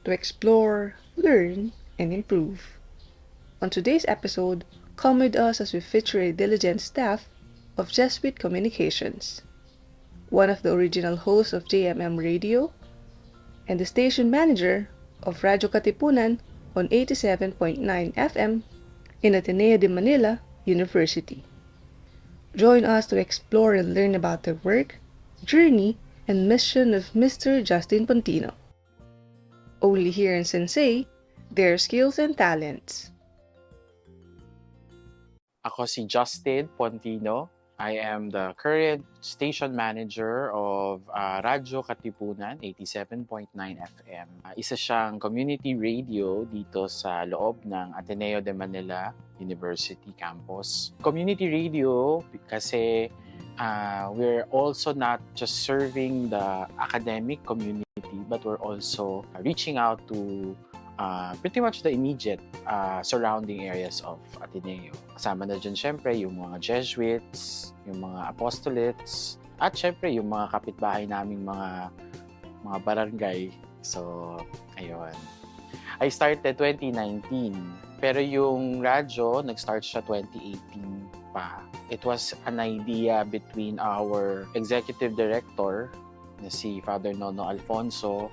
to explore, learn, and improve. On today's episode, come with us as we feature a diligent staff of Jesuit Communications, one of the original hosts of JMM Radio, and the station manager of Radyo Katipunan on 87.9 FM in Ateneo de Manila University. Join us to explore and learn about the work, journey, and mission of Mr. Justin Pontino. Only here in Sensei, their skills and talents. Ako si Justin Pontino. I am the current station manager of Radyo Katipunan, 87.9 FM. Isa siyang community radio dito sa loob ng Ateneo de Manila University campus. Community radio kasi we're also not just serving the academic community, but we're also reaching out to pretty much the immediate surrounding areas of Ateneo. Kasama na dyan syempre yung mga Jesuits, yung mga apostolates, at syempre yung mga kapitbahay naming mga barangay. So, ayun. I started 2019, pero yung radyo, nag-start siya 2018 pa. It was an idea between our executive director, na si Father Nono Alfonso,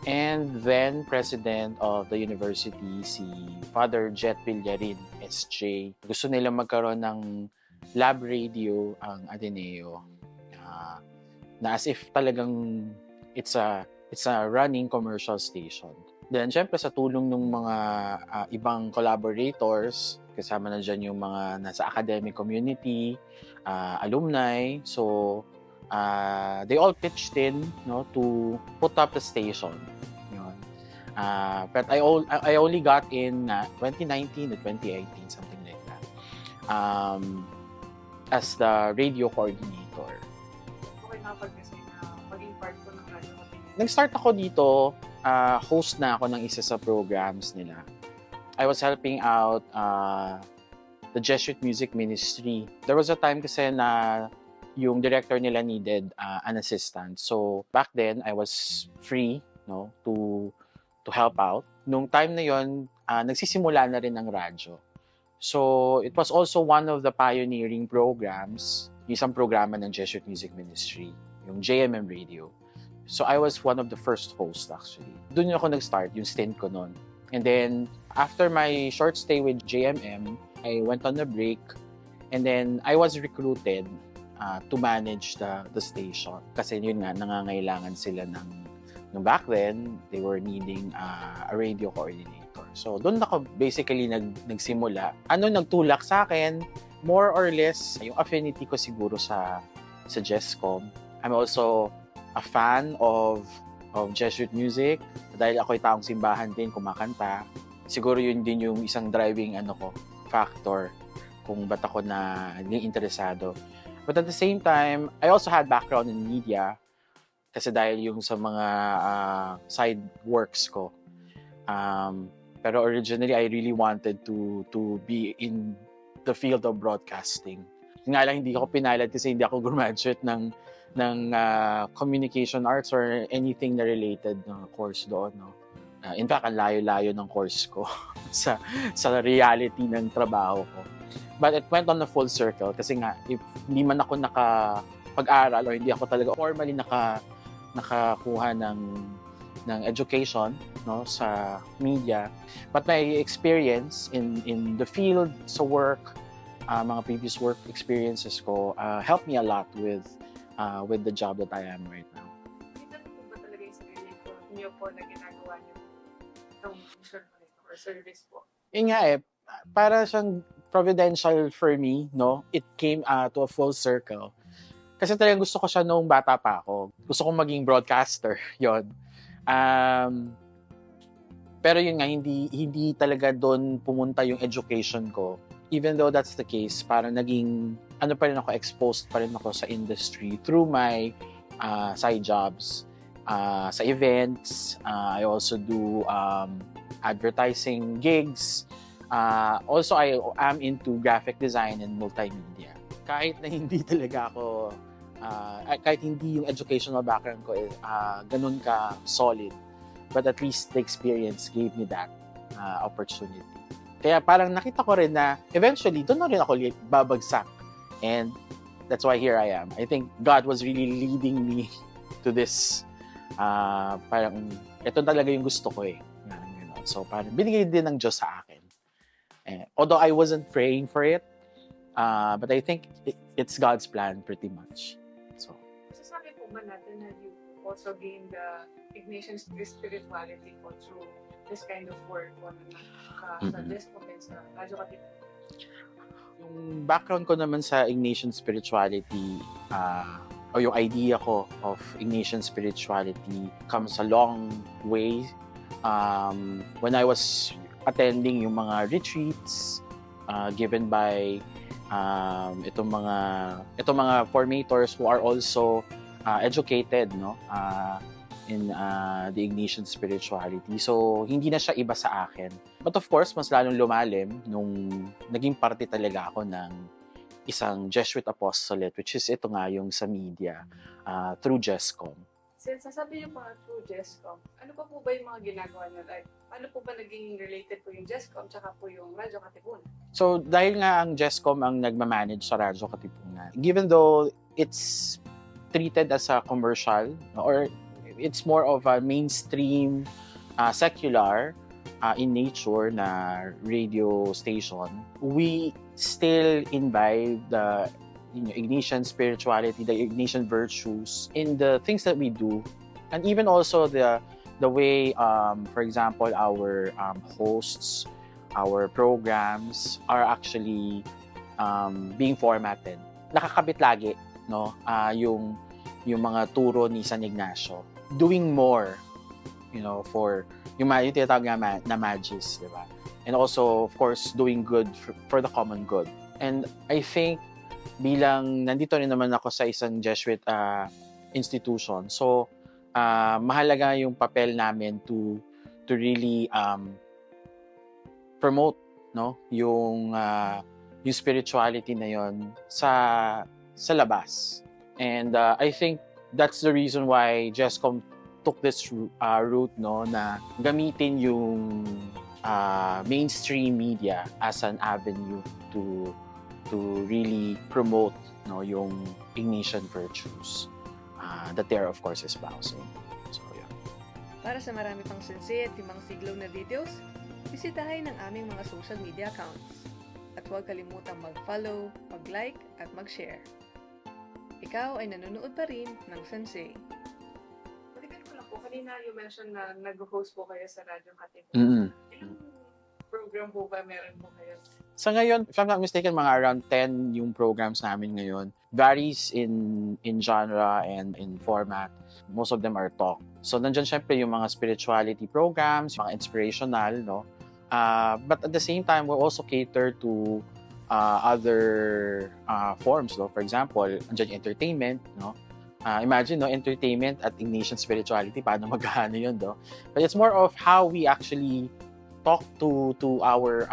and then President of the University, si Father Jet Villarin, SJ. Gusto nila magkaroon ng lab radio ang Ateneo. Na as if talagang it's a running commercial station. Then, syempre sa tulong ng mga ibang collaborators, kasama na dyan yung mga nasa academic community, alumni. So, they all pitched in, to put up the station. But I only got in 2019 to 2018, something like that, as the radio coordinator. Okay na kasi na maging part ko ng radyo. Nag-start ako dito, host na ako ng isa sa programs nila. I was helping out the Jesuit Music Ministry. There was a time kasi na yung director nila needed an assistant. So back then, I was free to help out. Nung time na yon, nagsisimula na rin ng radyo. So it was also one of the pioneering programs, isang programa ng Jesuit Music Ministry, yung JMM Radio. So I was one of the first hosts actually. Doon ako nag-start, yung stint ko noon. And then after my short stay with JMM, I went on a break. And then I was recruited to manage the station. Kasi yun nga, nangangailangan sila ng back then, they were needing a radio coordinator. So, doon ako basically nagsimula. Ano nagtulak sa akin? More or less, yung affinity ko siguro sa JESCOM. I'm also a fan of Jesuit music. Dahil ako'y taong simbahan din, kumakanta. Siguro yun din yung isang driving factor kung ba't ako naging interesado. But at the same time, I also had background in media kasi dahil yung sa mga side works ko. Pero originally, I really wanted to be in the field of broadcasting. Nga lang, hindi ako pinalad kasi hindi ako graduate ng communication arts or anything na related na course doon. In fact, ang layo-layo ng course ko sa reality ng trabaho ko. But it went on a full circle kasi nga, if hindi man ako nakapag-aral or hindi ako talaga formally nakakuha ng education sa media, but my experience in the field sa work, mga previous work experiences ko helped me a lot with the job that I am right now. Ito po ba talaga yung sarili niyo po na ginagawa niyo itong mission or service po? Yun nga para siyang providential for me, it came to a full circle. Kasi talagang gusto ko siya noong bata pa ako. Gusto kong maging broadcaster, yon. Pero yun nga, hindi talaga doon pumunta yung education ko. Even though that's the case, parang naging, pa rin ako, exposed pa rin ako sa industry through my side jobs. Sa events, I also do advertising gigs. Also, I am into graphic design and multimedia. Kahit na hindi talaga ako kahit hindi yung educational background ko ganun ka solid, but at least the experience gave me that opportunity. Kaya parang nakita ko rin na eventually doon na rin ako babagsak, and that's why here I am. I think God was really leading me to this. Parang ito talaga yung gusto ko eh. So parang binigay din ng Diyos sa akin. Although I wasn't praying for it, but I think it's God's plan pretty much. So Sasabi po ba natin na you also gained the Ignatian spirituality po through this kind of work o sa Despo and sa Radyo Katipunan? Yung background ko naman sa Ignatian spirituality, o yung idea ko of Ignatian spirituality comes a long way. When I was attending yung mga retreats given by itong mga formators who are also educated, no, in the Ignatian spirituality. So hindi na siya iba sa akin. But of course, mas lalong lumalim nung naging parte talaga ako ng isang Jesuit apostolate, which is ito nga yung sa media, through JESCOM. Since sasabi niyo pa through JESCOM, ano pa po ba yung mga ginagawa niyo? Like, paano po ba naging related po yung JESCOM tsaka po yung Radyo Katipunan? So, dahil nga ang JESCOM ang nagmamanage sa Radyo Katipunan, given though it's treated as a commercial, or it's more of a mainstream, secular, in nature na radio station, we still imbibe the Ignatian spirituality, the Ignatian virtues in the things that we do, and even also the way, for example, our hosts, our programs are actually being formatted. Nakakabit lagi, no, yung mga turo ni San Ignacio, doing more, for yung tinatawag na magis, di ba? And also, of course, doing good for the common good. And I think bilang nandito rin naman ako sa isang Jesuit institution, so mahalaga yung papel namin to really promote, no, yung spirituality na yon sa labas. And I think that's the reason why JESCOM took this route, no, na gamitin yung mainstream media as an avenue to really promote, no, yung Ignatian virtues that they are of course espousing. So yeah. Para sa marami pang Sensei at Limang Siglo na videos, bisitahin ang aming mga social media accounts. At huwag kalimutang mag-follow, mag-like at mag-share. Ikaw ay nanonood pa rin ng Sensei. Balikan ko lang po, kanina you mentioned na nag-host po kayo sa Radyo Katipunan. Ilang program po ba meron po kayo? Sa ngayon, if I'm not mistaken, mga around 10 yung programs namin ngayon. Varies in genre and in format. Most of them are talk. So, nandyan syempre yung mga spirituality programs, mga inspirational, no? But at the same time, we also cater to other forms, no? For example, nandyan yung entertainment, no? Imagine, no, entertainment at Ignatian spirituality, paano magkano yun, no? But it's more of how we actually talk to our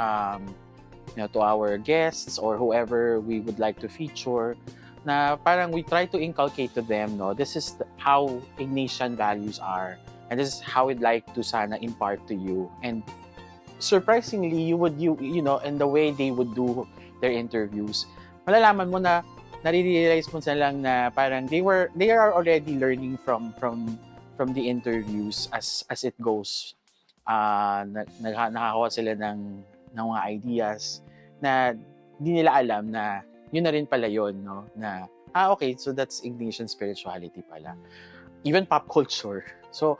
to our guests or whoever we would like to feature, na parang we try to inculcate to them, no, this is how Ignatian values are, and this is how we'd like to sana impart to you. And surprisingly, you know, in the way they would do their interviews, malalaman mo na nare-realize mo lang na parang they are already learning from the interviews as it goes. Nakakuha sila ng mga ideas na hindi nila alam na yun na rin pala yun, no? Na, okay, so that's Ignatian spirituality pala. Even pop culture. So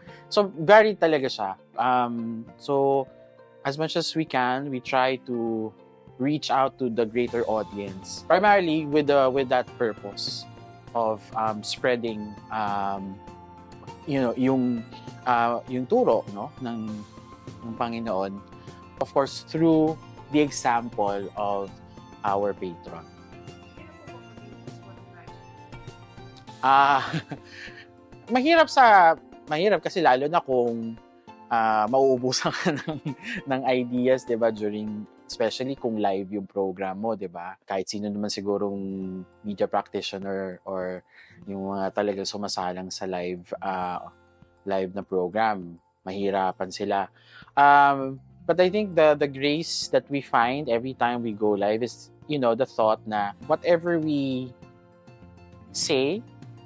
varied talaga siya. So, as much as we can, we try to reach out to the greater audience. Primarily with that purpose of spreading, yung turo, no, ng Panginoon. Of course, through the example of our patron. Mahirap kasi lalo na kung mauubusan ka ng ideas, 'di ba, especially kung live yung program mo, 'di ba? Kahit sino naman sigurong media practitioner or yung mga talagang sumasalang sa live na program. mahirapan sila. But I think the grace that we find every time we go live is, the thought na whatever we say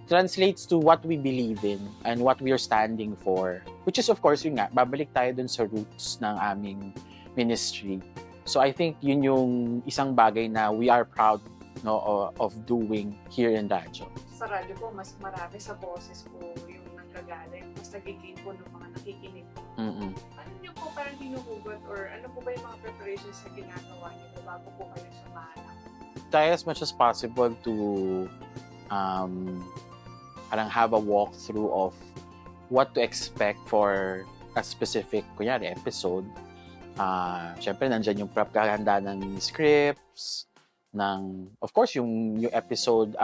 translates to what we believe in and what we are standing for. Which is, of course, yun nga, babalik tayo dun sa roots ng aming ministry. So I think yun yung isang bagay na we are proud, of doing here in Radyo. Sa radyo po, mas marami sa boses po yung nanggagaling, mas nagiging po ng mga nakikinig. Mm-mm. Ano niyo po parang hinuhugot or ano po ba yung mga preparations na ginagawa niyo bago po kayo sumahanap? Try as much as possible to parang have a walkthrough of what to expect for a specific, kunyari, episode. Siyempre, nandyan yung prep, kahanda ng scripts, of course, yung episode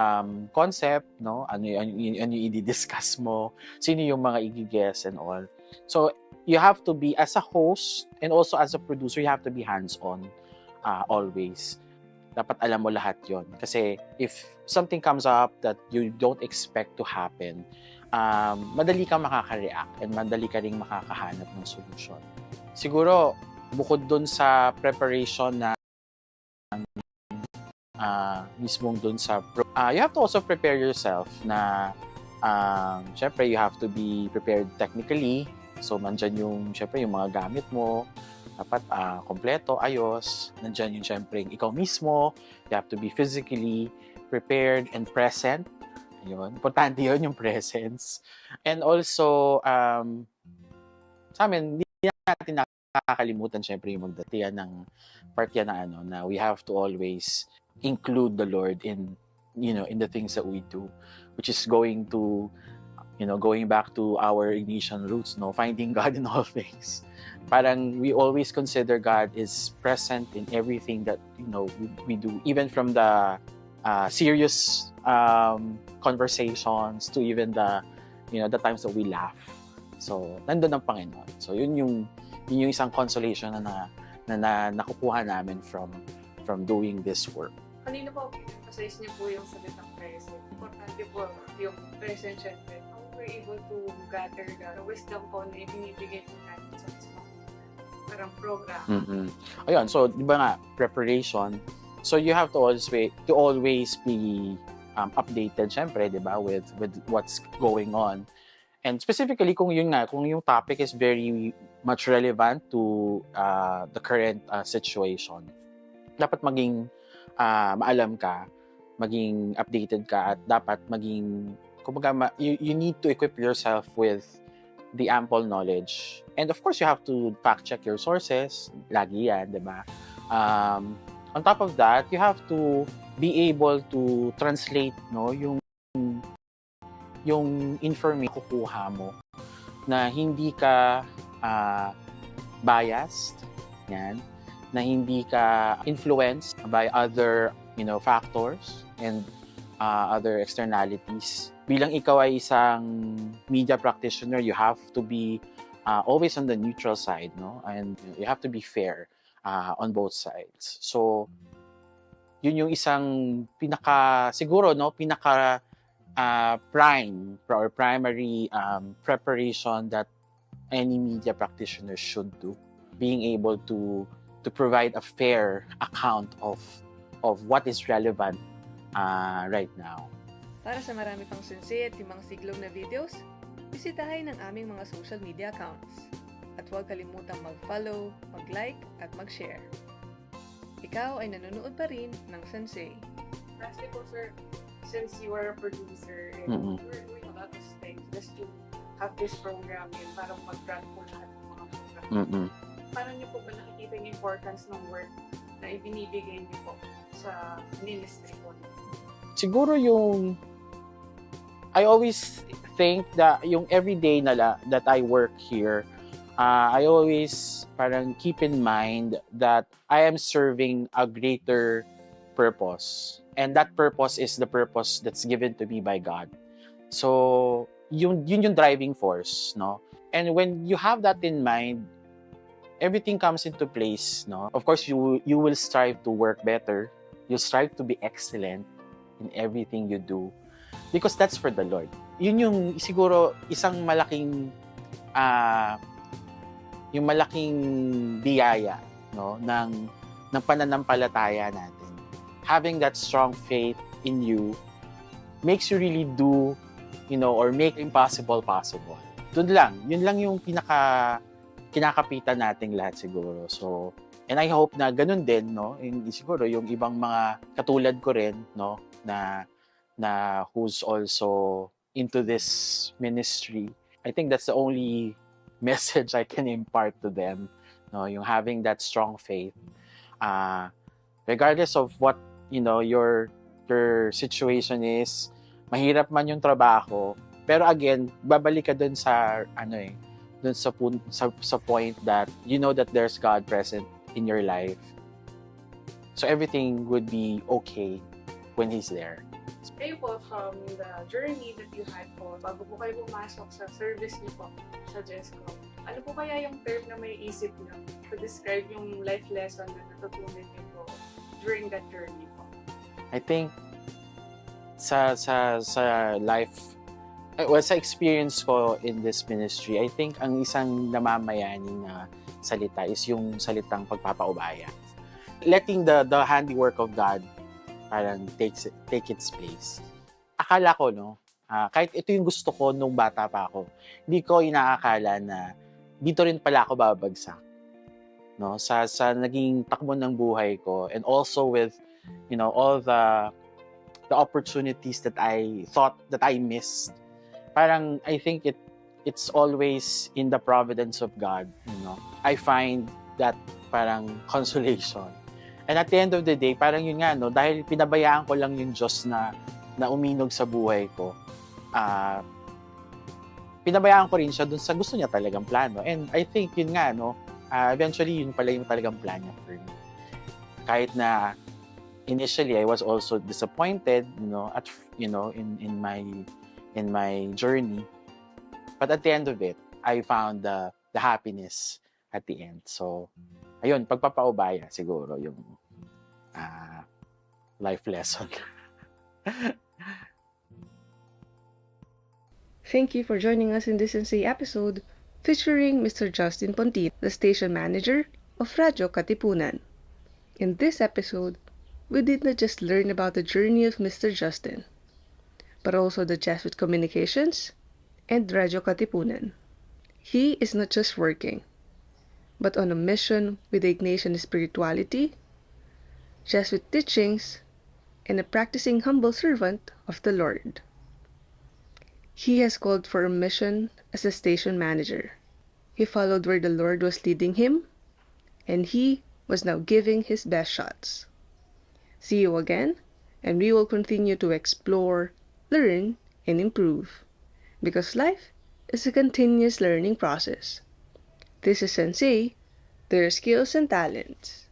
concept, no? Ano yung i-discuss mo, sino yung mga i-guess and all. So, you have to be, as a host and also as a producer, you have to be hands-on always. Dapat alam mo lahat yon. Kasi if something comes up that you don't expect to happen, madali kang makaka-react and madali ka ring makakahanap ng solution. Siguro, bukod dun sa preparation na mismong dun sa you have to also prepare yourself na syempre you have to be prepared technically. So nandyan yung syempre yung mga gamit mo dapat kompleto, ayos. Nandyan yung syempre yung ikaw mismo. You have to be physically prepared and present. Ayun, importante yun yung presence. And also sa amin hindi natin nakakalimutan syempre yung magdatiyan ng part yan na we have to always include the Lord in the things that we do, which is going back to our Ignatian roots, finding God in all things. Parang we always consider God is present in everything that we do, even from the serious conversations to even the times that we laugh. So nandun ang Panginoon. So yun yung isang consolation na nakukuha namin from doing this work. Kanina po, emphasize niyo po yung salitang present. Importante po yung present, syempre. How we're able to gather the wisdom po na ibinibigay po natin sa mismong parang program. Mm-hmm. Ayun, so di ba nga, preparation. So you have to always be updated, syempre, di ba, with what's going on. And specifically, kung yung topic is very much relevant to the current situation, dapat maging maalam ka, maging updated ka, at dapat maging, you need to equip yourself with the ample knowledge. And of course, you have to fact-check your sources. Lagi yan, di ba? On top of that, you have to be able to translate yung information kukuha mo na hindi ka biased, yan, na hindi ka influenced by other factors and other externalities. Bilang ikaw ay isang media practitioner, you have to be always on the neutral side, and you have to be fair on both sides. So yun yung isang primary preparation that any media practitioner should do, being able to provide a fair account of what is relevant right now. Para sa marami pang Sensei at Limang Siglo na videos, bisitahin ang aming mga social media accounts. At huwag kalimutang mag-follow, mag-like, at mag-share. Ikaw ay nanonood pa rin ng Sensei. Lastly po, sir, since you are a producer and we're doing a lot of things just to have this program and parang mag-run po lahat ng mga program. Paano niyo po ba nakikita yung importance ng work na ibinibigay niyo po sa ministry po? Siguro I always think that yung everyday that I work here, I always parang keep in mind that I am serving a greater purpose. And that purpose is the purpose that's given to me by God. So, yun yung driving force, And when you have that in mind, everything comes into place, Of course, you will strive to work better. You strive to be excellent in everything you do because that's for the Lord. Yun yung siguro isang malaking yung malaking biyaya, no, ng pananampalataya natin. Having that strong faith in you makes you really do, or make impossible possible. Yun lang yung kinakapitan nating lahat siguro. So, and I hope na ganun din, no, siguro yung ibang mga katulad ko rin, no, na who's also into this ministry. I think that's the only message I can impart to them, no, yung having that strong faith. Regardless of what, your situation is, mahirap man yung trabaho, pero again, babalik ka dun sa sa point that you know that there's God present in your life. So everything would be okay when He's there. Kayo po, from the journey that you had po, bago po kayo pumasok sa service niyo po sa JESCOM, ano po kaya yung term na may isip niyo to describe yung life lesson na natutunan niyo po during that journey po? I think sa life, sa experience ko in this ministry, I think ang isang namamayaning na salita is yung salitang pagpapaubaya. Letting the handiwork of God parang take its place. Akala ko, kahit ito yung gusto ko nung bata pa ako, hindi ko inaakala na dito rin pala ako babagsak. No, sa naging takbo ng buhay ko, and also with, all the opportunities that I thought that I missed. Parang I think it's always in the providence of God, I find that parang consolation. And at the end of the day, parang yun nga, dahil pinabayaan ko lang yung Diyos na uminog sa buhay ko, pinabayaan ko rin siya dun sa gusto niya talagang plano. And I think yun nga, eventually yun pala yung talagang plan niya for me. Kahit na initially I was also disappointed, in my journey. But at the end of it, I found the happiness at the end. So, ayun, pagpapaubaya siguro yung life lesson. Thank you for joining us in this Sensei episode featuring Mr. Justin Pontino, the station manager of Radyo Katipunan. In this episode, we did not just learn about the journey of Mr. Justin, but also the Jesuit Communications and Radyo Katipunan. He is not just working, but on a mission with the Ignatian spirituality, Jesuit teachings, and a practicing humble servant of the Lord. He has called for a mission as a station manager. He followed where the Lord was leading him, and he was now giving his best shots. See you again, and we will continue to explore, learn, and improve, because life is a continuous learning process. This is Sensei, their skills and talents.